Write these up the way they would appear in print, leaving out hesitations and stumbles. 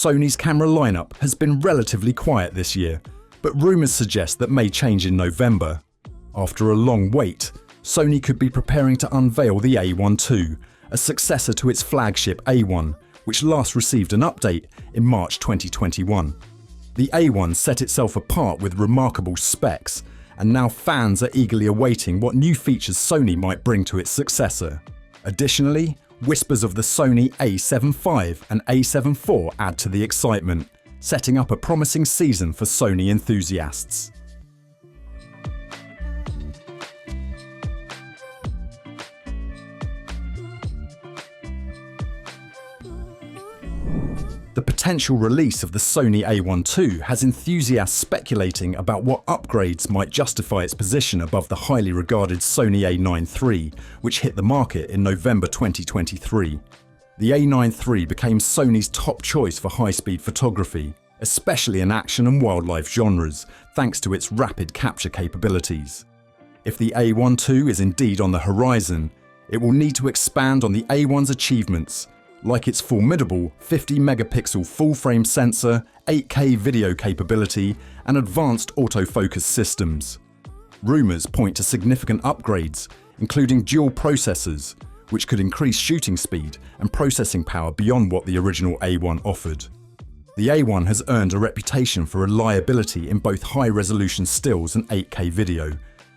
Sony's camera lineup has been relatively quiet this year, but rumours suggest that may change in November. After a long wait, Sony could be preparing to unveil the A1 II, a successor to its flagship A1, which last received an update in March 2021. The A1 set itself apart with remarkable specs, and now fans are eagerly awaiting what new features Sony might bring to its successor. Additionally, whispers of the Sony A7 II and A7 IV add to the excitement, setting up a promising season for Sony enthusiasts. The potential release of the Sony A1 II has enthusiasts speculating about what upgrades might justify its position above the highly regarded Sony A9 III, which hit the market in November 2023. The A9 III became Sony's top choice for high-speed photography, especially in action and wildlife genres, thanks to its rapid capture capabilities. If the A1 II is indeed on the horizon, it will need to expand on the A1's achievements, like its formidable 50-megapixel full-frame sensor, 8K video capability, and advanced autofocus systems. Rumours point to significant upgrades, including dual processors, which could increase shooting speed and processing power beyond what the original A1 offered. The A1 has earned a reputation for reliability in both high-resolution stills and 8K video,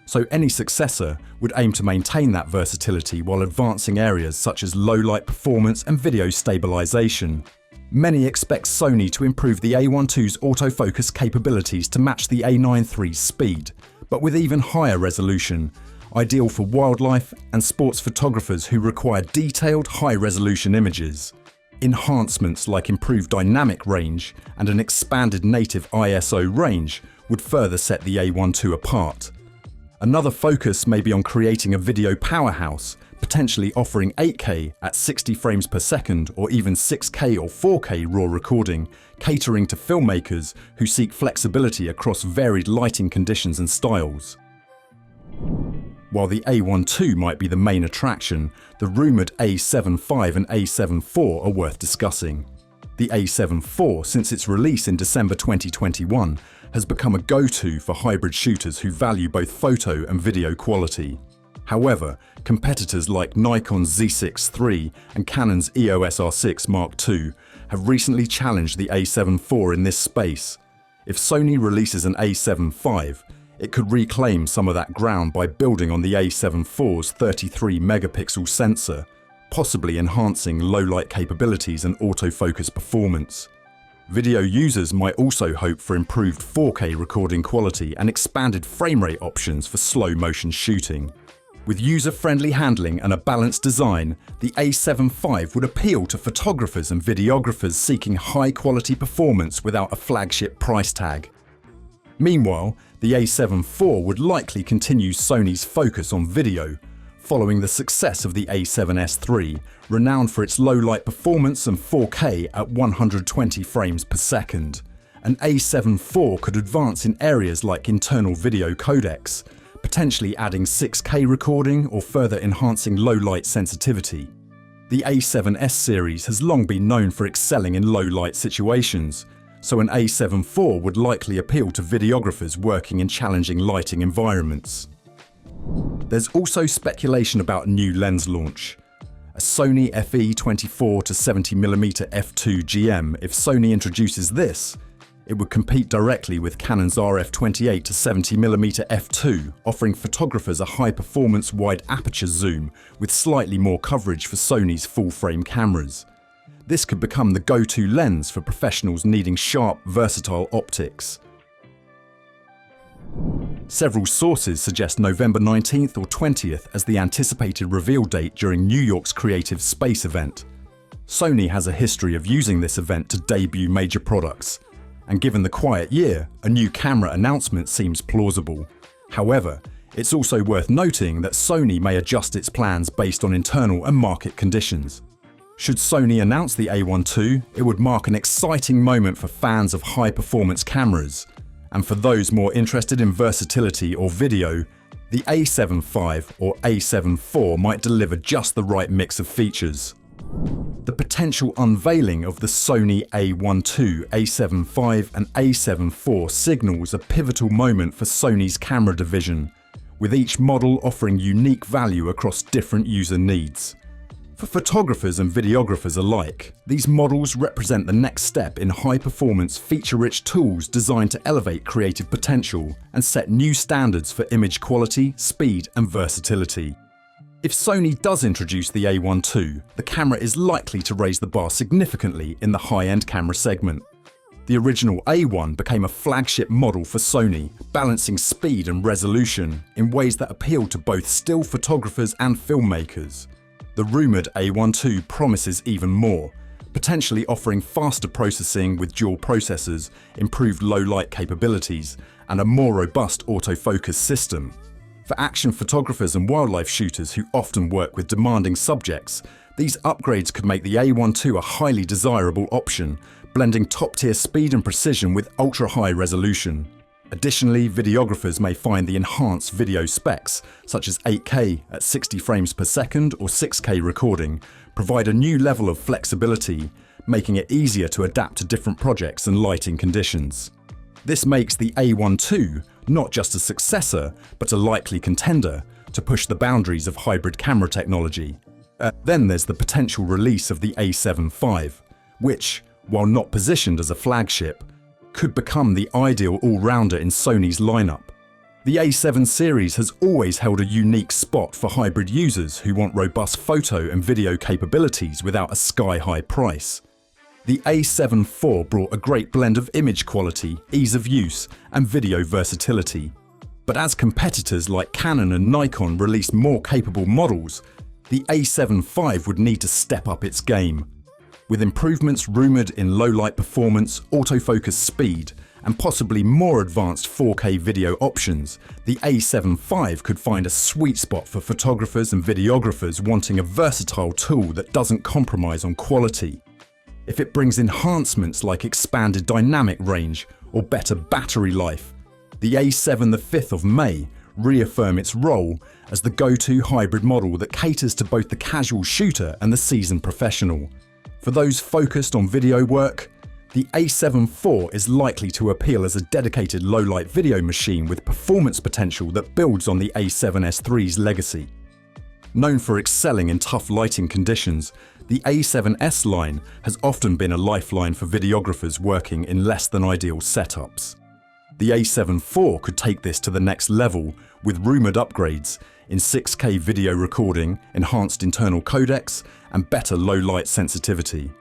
so any successor would aim to maintain that versatility while advancing areas such as low-light performance and video stabilization. Many expect Sony to improve the A1 II's autofocus capabilities to match the A9 III's speed, but with even higher resolution, ideal for wildlife and sports photographers who require detailed, high-resolution images. Enhancements like improved dynamic range and an expanded native ISO range would further set the A1 II apart. Another focus may be on creating a video powerhouse, potentially offering 8K at 60 frames per second or even 6K or 4K RAW recording, catering to filmmakers who seek flexibility across varied lighting conditions and styles. While the A1 II might be the main attraction, the rumoured A7 V and A7 IV are worth discussing. The A7 IV, since its release in December 2021, has become a go-to for hybrid shooters who value both photo and video quality. However, competitors like Nikon's Z6 III and Canon's EOS R6 Mark II have recently challenged the A7 IV in this space. If Sony releases an A7 V, it could reclaim some of that ground by building on the A7 IV's 33-megapixel sensor, possibly enhancing low-light capabilities and autofocus performance. Video users might also hope for improved 4K recording quality and expanded frame rate options for slow-motion shooting. With user-friendly handling and a balanced design, the A7 V would appeal to photographers and videographers seeking high-quality performance without a flagship price tag. Meanwhile, the A7 IV would likely continue Sony's focus on video, following the success of the A7S III, renowned for its low-light performance and 4K at 120 frames per second. An A7 IV could advance in areas like internal video codecs, potentially adding 6K recording or further enhancing low-light sensitivity. The A7S series has long been known for excelling in low-light situations, so an A7 IV would likely appeal to videographers working in challenging lighting environments. There's also speculation about a new lens launch. A Sony FE24 to 70mm f2 GM. If Sony introduces this, it would compete directly with Canon's RF28 to 70mm f2, offering photographers a high-performance wide aperture zoom with slightly more coverage for Sony's full-frame cameras. This could become the go-to lens for professionals needing sharp, versatile optics. Several sources suggest November 19th or 20th as the anticipated reveal date during New York's Creative Space event. Sony has a history of using this event to debut major products, and given the quiet year, a new camera announcement seems plausible. However, it's also worth noting that Sony may adjust its plans based on internal and market conditions. Should Sony announce the A1 II, it would mark an exciting moment for fans of high-performance cameras. And for those more interested in versatility or video, the A7 V or A7 IV might deliver just the right mix of features. The potential unveiling of the Sony A1 II, A7 IV and A7 IV signals a pivotal moment for Sony's camera division, with each model offering unique value across different user needs. For photographers and videographers alike, these models represent the next step in high-performance, feature-rich tools designed to elevate creative potential and set new standards for image quality, speed and versatility. If Sony does introduce the A1 II, the camera is likely to raise the bar significantly in the high-end camera segment. The original A1 became a flagship model for Sony, balancing speed and resolution in ways that appealed to both still photographers and filmmakers. The rumoured A1 II promises even more, potentially offering faster processing with dual processors, improved low-light capabilities, and a more robust autofocus system. For action photographers and wildlife shooters who often work with demanding subjects, these upgrades could make the A1 II a highly desirable option, blending top-tier speed and precision with ultra-high resolution. Additionally, videographers may find the enhanced video specs, such as 8K at 60 frames per second or 6K recording, provide a new level of flexibility, making it easier to adapt to different projects and lighting conditions. This makes the A1 II not just a successor, but a likely contender to push the boundaries of hybrid camera technology. Then there's the potential release of the A7 V, which, while not positioned as a flagship, could become the ideal all-rounder in Sony's lineup. The A7 series has always held a unique spot for hybrid users who want robust photo and video capabilities without a sky-high price. The A7 IV brought a great blend of image quality, ease of use, and video versatility. But as competitors like Canon and Nikon released more capable models, the A7 V would need to step up its game. With improvements rumoured in low-light performance, autofocus speed, and possibly more advanced 4K video options, the A7 V could find a sweet spot for photographers and videographers wanting a versatile tool that doesn't compromise on quality. If it brings enhancements like expanded dynamic range or better battery life, the A7 the 5th of May reaffirm its role as the go-to hybrid model that caters to both the casual shooter and the seasoned professional. For those focused on video work, the A7 IV is likely to appeal as a dedicated low-light video machine with performance potential that builds on the A7S III's legacy. Known for excelling in tough lighting conditions, the A7S line has often been a lifeline for videographers working in less than ideal setups. The A7 IV could take this to the next level with rumoured upgrades in 6K video recording, enhanced internal codecs, and better low-light sensitivity.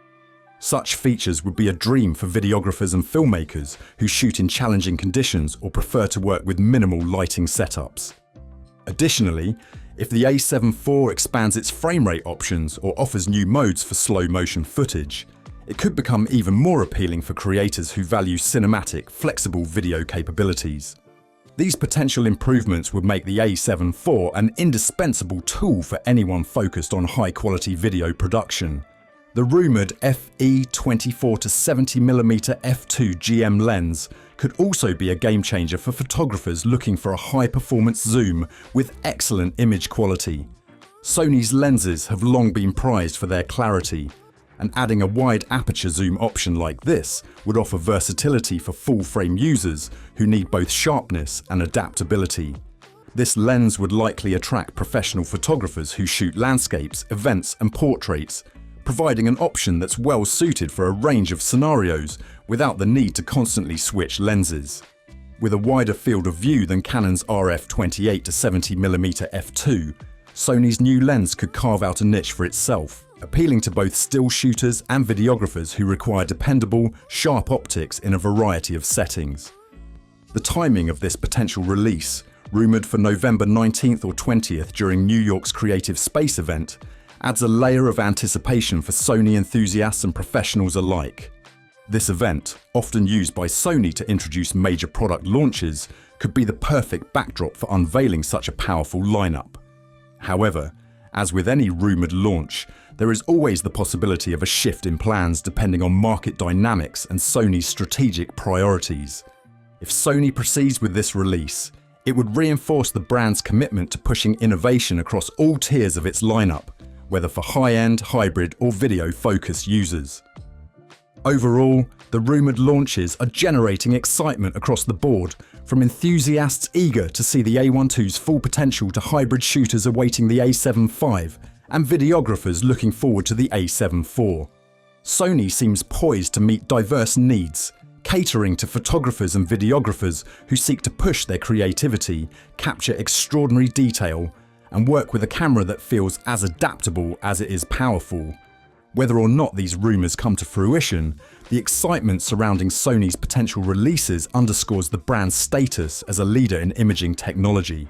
Such features would be a dream for videographers and filmmakers who shoot in challenging conditions or prefer to work with minimal lighting setups. Additionally, if the A7 IV expands its frame rate options or offers new modes for slow motion footage, it could become even more appealing for creators who value cinematic, flexible video capabilities. These potential improvements would make the A7 IV an indispensable tool for anyone focused on high-quality video production. The rumoured FE 24-70mm f2 GM lens could also be a game-changer for photographers looking for a high-performance zoom with excellent image quality. Sony's lenses have long been prized for their clarity, and adding a wide aperture zoom option like this would offer versatility for full-frame users who need both sharpness and adaptability. This lens would likely attract professional photographers who shoot landscapes, events and portraits, providing an option that's well suited for a range of scenarios without the need to constantly switch lenses. With a wider field of view than Canon's RF 28-70mm f2, Sony's new lens could carve out a niche for itself, appealing to both still shooters and videographers who require dependable, sharp optics in a variety of settings. The timing of this potential release, rumoured for November 19th or 20th during New York's Creative Space event, adds a layer of anticipation for Sony enthusiasts and professionals alike. This event, often used by Sony to introduce major product launches, could be the perfect backdrop for unveiling such a powerful lineup. However, as with any rumoured launch, there is always the possibility of a shift in plans depending on market dynamics and Sony's strategic priorities. If Sony proceeds with this release, it would reinforce the brand's commitment to pushing innovation across all tiers of its lineup, whether for high-end, hybrid or video focus users. Overall, the rumoured launches are generating excitement across the board, from enthusiasts eager to see the A1 II's full potential to hybrid shooters awaiting the A7 IV and videographers looking forward to the A7 IV. Sony seems poised to meet diverse needs, catering to photographers and videographers who seek to push their creativity, capture extraordinary detail, and work with a camera that feels as adaptable as it is powerful. Whether or not these rumours come to fruition, the excitement surrounding Sony's potential releases underscores the brand's status as a leader in imaging technology.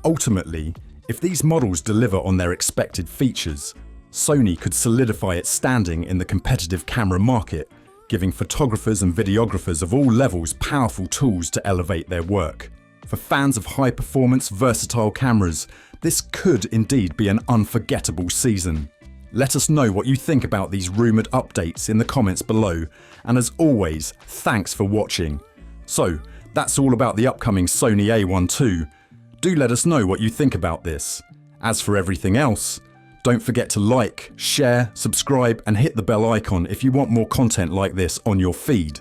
Ultimately, if these models deliver on their expected features, Sony could solidify its standing in the competitive camera market, giving photographers and videographers of all levels powerful tools to elevate their work. For fans of high-performance, versatile cameras, this could indeed be an unforgettable season. Let us know what you think about these rumoured updates in the comments below, and as always, thanks for watching. So, that's all about the upcoming Sony A1 II. Do let us know what you think about this. As for everything else, don't forget to like, share, subscribe and hit the bell icon if you want more content like this on your feed.